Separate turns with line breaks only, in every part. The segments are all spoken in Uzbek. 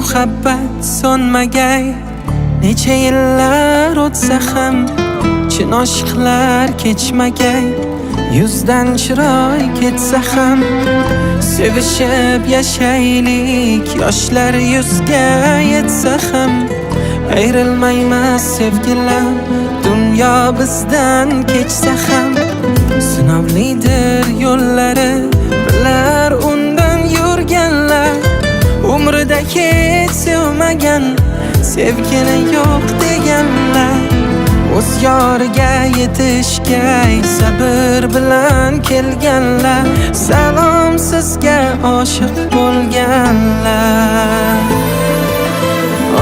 muhabbat so'nmagay. Necha yillar o'tsa ham chin oshiqlar kechmagay. Yuzdan chiroy ketsa ham sevishib yashaylik. Yoshlar yuzga yetsa ham ayrilmaymiz sevgilar. Dunyo bizdan kechsa ham sinovlidir yo'llari. Bilar undan yurganlar umrida hech sevmagan, sevgini yo'q deganlar. O'z yoriga yetishgay sabr bilan kelganlar. Salom sizga oshiq bo'lganlar.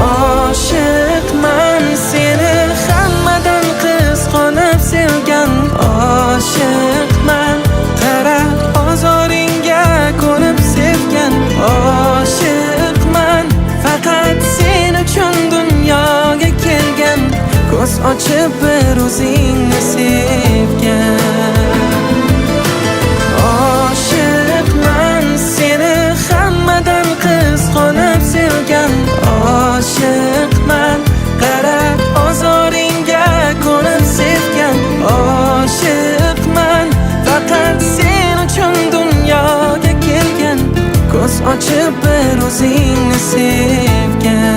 Oshiqman seni hammadan qizg'onib sevgan. Oshiqman qarab ozoringga ko'nib sevgan. Oshiqman faqat sen uchun dunyoga kelgan. Ko'z ochib bir o'zingni sevgan. Oshiqman seni hammadan qizg'onib sevgan. Oshiqman qarab ozoringga ko'nib sevgan. Oshiqman faqat sen uchun dunyoga kelgan. Ko'z ochib bir o'zingni sevgan.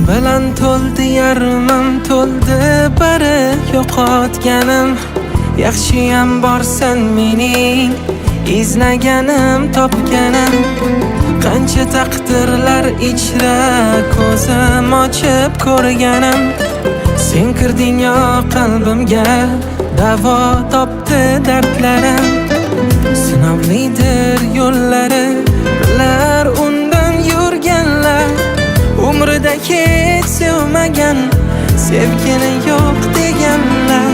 Bilan to'ldi yarmim, to'ldi bari yo'qotganim. Yaxshiyam borsan mening izlaganim, topganim. Qancha taqdirlar ichra ko'zim ochib ko'rganim. Sen kirding yo qalbimga, davo topdi dardlarim. Sinovlidir yo'llari, bilar undan yurganlar. Umrida hech sevmagan, sevgini yo'q deganlar.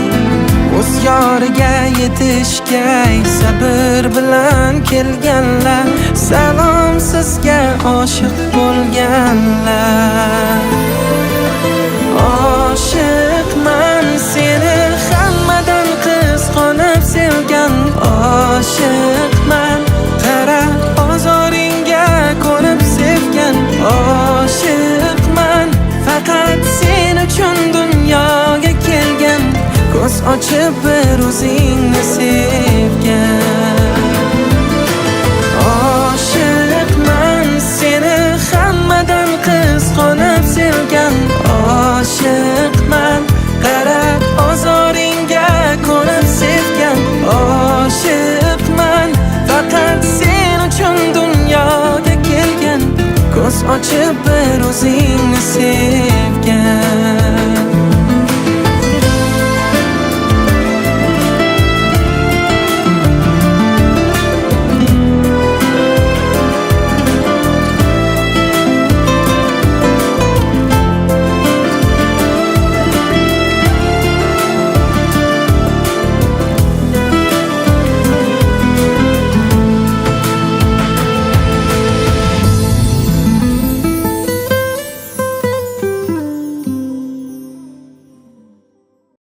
O'z yoriga yetishgay sabr bilan kelganlar. Salom sizga oshiq bo'lganlar. Oshiqman seni hammadan qizg'onib sevgan. Oshiqman qarab ozoringga ko'nib sevgan. Oshiqman faqat sen uchun dunyoga kelgan. Ko'z ochib bir o'zingni sevgan. Oshiqman seni hammadan qizg'onib sevgan. Oshiqman qarab ozoringga ko'nib sevgan. Oshiqman faqat sen uchun dunyoga kelgan. Ko'z ochib bir o'zingni sev.